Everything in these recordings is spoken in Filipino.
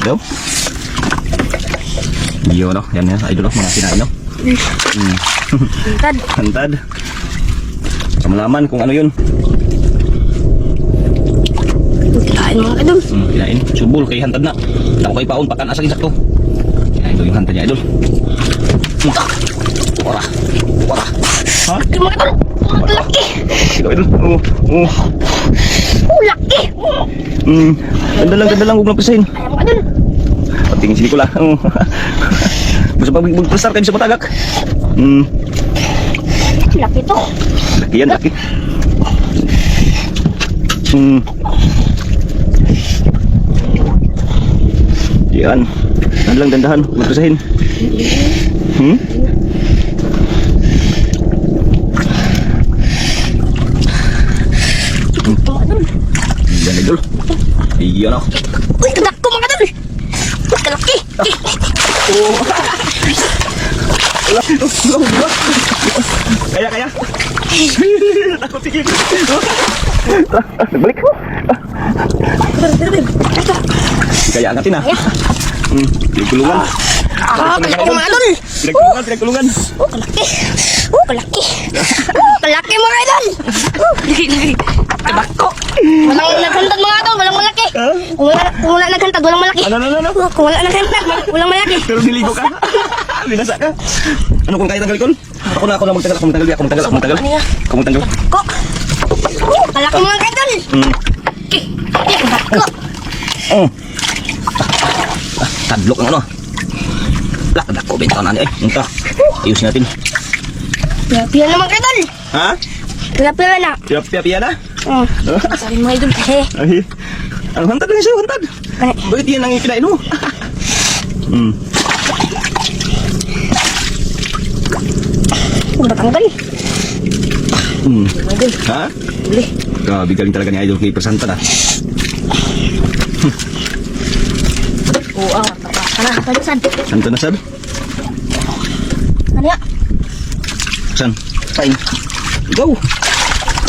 Daw. Yun, no? Yan, idol, mga kinain, no? Hantad. Hantad. Malaman kung ano yun. Kinain mga idol. Kinain. Subol kay hantad na. Tako kay paon, pakan asang insakto. Kinain daw yung hantad niya, idol. Wara. Wara. Ha? Mga idol. Laki. Ikaw, idol. Oo. Laki. Ganda lang, huwag lang pisahin. Mga idol. Patingin si Nicola. Basta pag magpasar kayo sa matagak. Laki to. Laki yan, laki. Yan. Dandahan, huwag lang pisahin. Yan, idol. Iyan ako. Uy, kadak ko mga idol. Laki. Kaya. Takot tingin. Nagbalik. Kaya angatin ah. Pinagkulungan. Kalaki mga idol. Pinagkulungan. Kalaki. Kalaki mga idol. Kadak ko. Walang naghantad mga idol, walang malaki. Kung wala naghantad, walang malaki. Ano? Kung wala naghantad, walang malaki. Pero niligo ka. Binasa ka. Ano kung kaya tanggal kon? Ako na magtanggal. Ako magtanggal. Ako magtanggal. Ko. Kalaki mga idol. Kadak ko. Tadlok ng ano. Kadak ko bentaw na eh. Ito. Ayusin natin. Pia na mga idol. Ha? Pia na. Pia na? Sorry mga idol. Ay. Ang hantad na siya, hantad. Bakit yan ang kinain mo? Batanggal. Ha? Boleh. Grabe galing talaga ni Idol kay Persanta na. Sana, palisan. Santo na sad? Ano ya? San? Pain. Ikaw.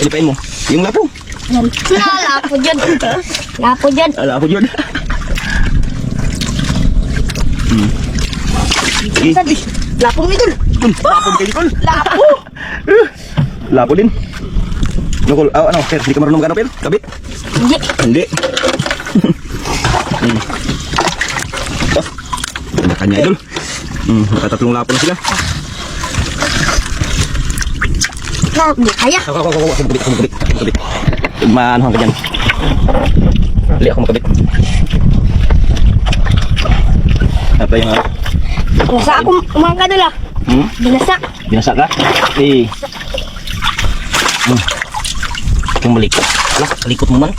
Ilipain mo. Yung lapo. Yan. Lapo dyan. Lapo dyan. Ala ako dyan. Sige. Lapo mga idol. Lapo din kay Nicole. Lapo. Lapo din. Nicole, ano, Per, hindi ka marunong magano, Per? Kabit? Hindi. Hindi. Ano kanya, Idol? Nakatatlong lapo na sila. Hindi kaya. Ako makabit. Maanohan ka dyan. Dali ako makabit. Apa yung ano? Nasa ako mga kadol ah. Binasa. Binasa ka? Eh. Yung malikot. Alah, kalikot mo man.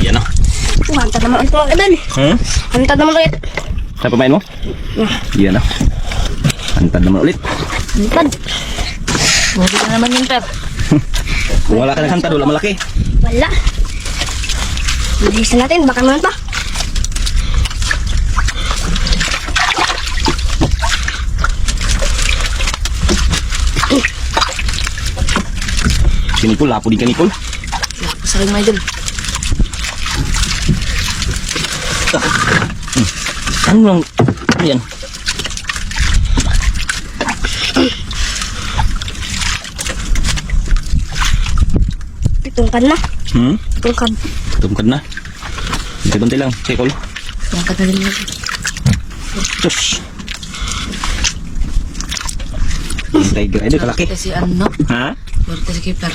Yan o. Hantad naman ulit mga kadol. Hantad naman ulit. Saan pamain mo? Yan o. Hantad naman ulit. Hantad. Buti na naman yung Per. Kung wala ka ng hantad, wala malaki. Wala. Bilisan natin, baka naman pa. Si Nicole, lapo din ka Nicole. Lapo sa rin mga idol. Ano lang? Yan. Tungkan na. Tungkan. Tungkad na. Bantay lang. Sige, Cole. Tungkan na rin natin. Sus. Tiger. Ay, kalaki. Kasi ano? Ha? Berarti si keeper.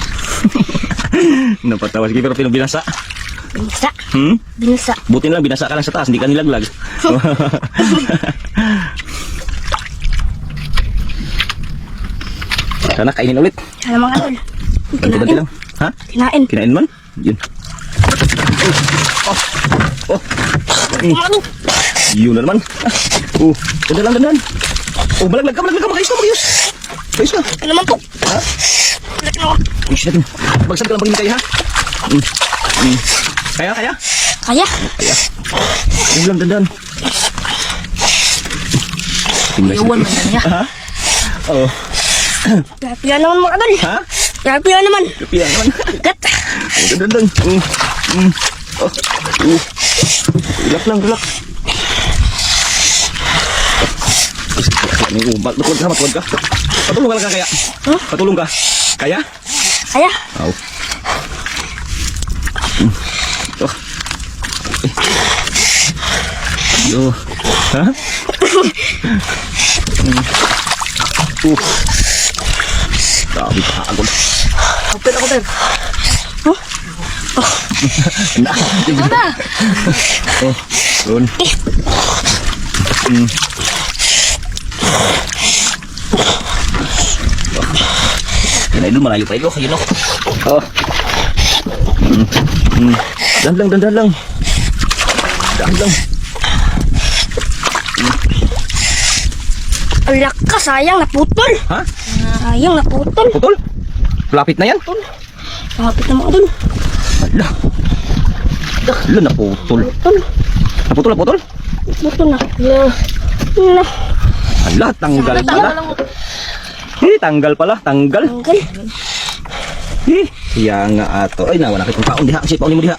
Napatawa sige pero binasa. Binasa. Binasa. Buti na lang binasa ka lang sa taas, hindi ka nilaglag. Sana kainin ulit. Sana mga idol. Banti lang. Ha? Kinain. Kinain man? Yun. Oh. Yun na naman. Dandan. Oh, malaglag ka. Magayos ka. Ano naman po? Ha? Laki na. Ayos natin. Bagsad ka lang pag hindi kaya, ha? Kaya? Kaya. Yun lang, dandan. Iwan mo na niya. Ha? Oo. Grabe naman mga idol. Ha? Grabe naman. Kapila naman. Gat. Oh, dun. Oh. Relax lang, relax. Matulog ka. Patulong ka lang ka kaya? Huh? Patulong ka? Kaya? Kaya. Oh. Oh. Yo. Ha? Grabe pa agad. Open ako, Ter. Na. Oh. Yun. Yan ay doon, malayo pa ito. Yun o. Oh. Dahan lang. Ang lakas, sayang naputol. Ha? Sayang naputol. Putol? Lapit na yan? Kapit na mga idol. Ala. Ala, naputol. Putol. Naputol? Putol na. Na. Ala, tanggal pala. Tanggal pala. Tanggal. Tanggal. Kaya nga ato. Ay, nawa na kitong paon diha. Si paon mo diha.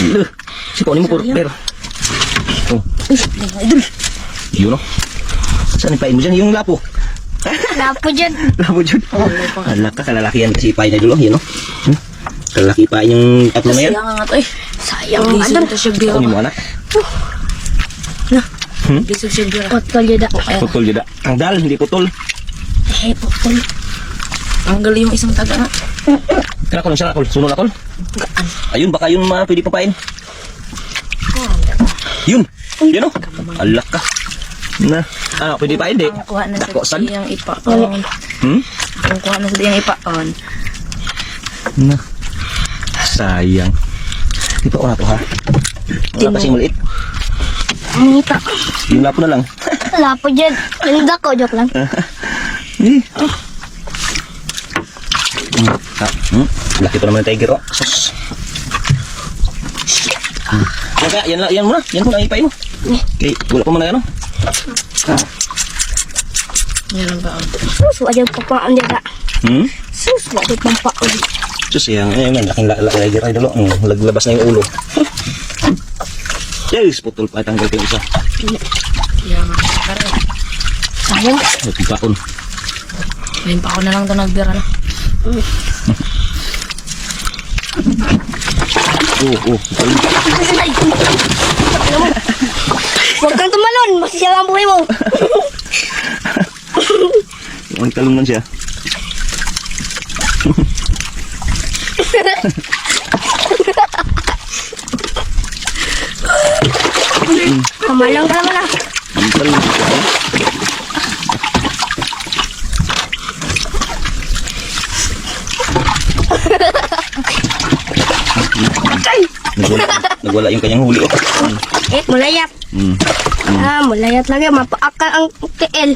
Ala. Si paon mo pero. Oh. Idol. Yun o. Saan ipain mo dyan? Yung lapo. Lapo dyan. Lapo dyan. Ala ka, kalalakihan kasi ipain na dulo. Yun o. Kalalaki ipain yung tatlo na yan. Sayang nga to eh. Sayang mga Bisog idol. to siya bira. Paon mo anak. Bisog siya bira. Putol yun. Putol yun. Tanggal, hindi putol. Putol. Tanggal yung isang taga na. Kinakol, siya nakol. Sunod nakol. Ayun, baka yun pwede papain. Yun. Yun o. Ala ka. Na. Ano, pwede papain di? Ang kuha na sa Takosan? diyang ipaon. Ang kuha na sa diyang ipaon. Na. Sayang. Di pa ko na to ha. Wala kasing maliit. Mangita. Yung lapo na lang. Lapo dyan. Linda ko. Joke lang. Laki pa naman ng tiger, oh. Sus. Kaya, yan muna. Yan muna ang ipay mo. Okay, wala pa man na ano. Yan ang baon. Sus, wajang papaan dyan. Sus, wajang papaan. Sus, yan. Laking tiger ay dalo. Laglabas na yung ulo. Yes, putol pa. Tanggal ko yung isa. Yan nga. Kare. Sayang. Nagpipakon. Ngayon pa ako na lang ito nagbira na. Ay. Huwag kang tumalon. Masisira ang buhay mo. Ang talong man siya. Kamalang ka naman ah. Ang talong siya. Nagwala yung kanyang huli, oh. Mulayat. Mulayat lagi. Mapaakal ang TL.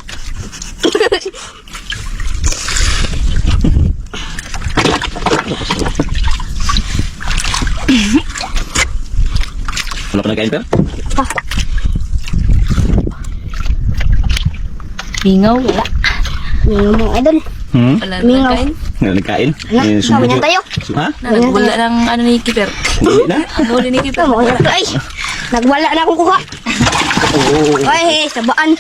Wala ka nagkain, Per? Mingaw, wala. Yung mga idol. Wala na Mingaw. nagkain. Wala nagkain? Anak, sabi niya tayo. Ha? Wala ng ano ni Kiper. Hindi na? Ang huli ni Kiper. Wala to ay. Nagwala na akong kuha. Oo. Ay, sabaan.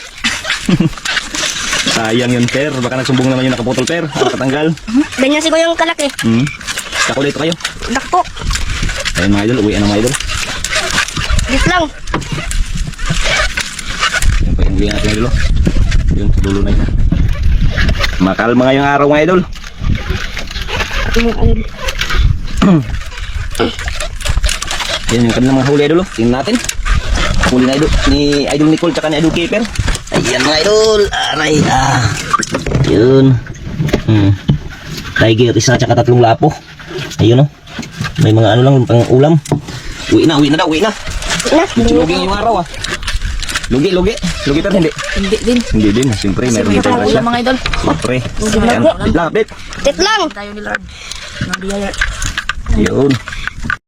Sayang yun, Per. Baka nagsumbong naman yung nakaputol, Per. Nakatanggal. Ganyan si Kuya yung kalaki. Kakulito kayo. Dako. Ayun mga idol, uwian ng mga idol. Dit lang. Yan pa yung uwian natin idol. Yun, dulo na yun. Makalma ngayong araw mga idol. Yan yung kanilang mga huli idol. Tingnan natin. Huli na idol. Ni Idol Nicole tsaka ni Idol Keeper. Ayan mga idol. Aray. Yun. Tiger, isa tsaka 3 lapo. Ayun o. May mga ano lang pang ulam. Uwi na daw, uwi na. Lugi yung araw ah. Lugi pero hindi. Hindi din. Hindi din, siyempre meron din tayo Wala mga idol. Siyempre. Ayan, update lang, update. Dit lang. Tayo ni Lord. Nabiyaya. Yun.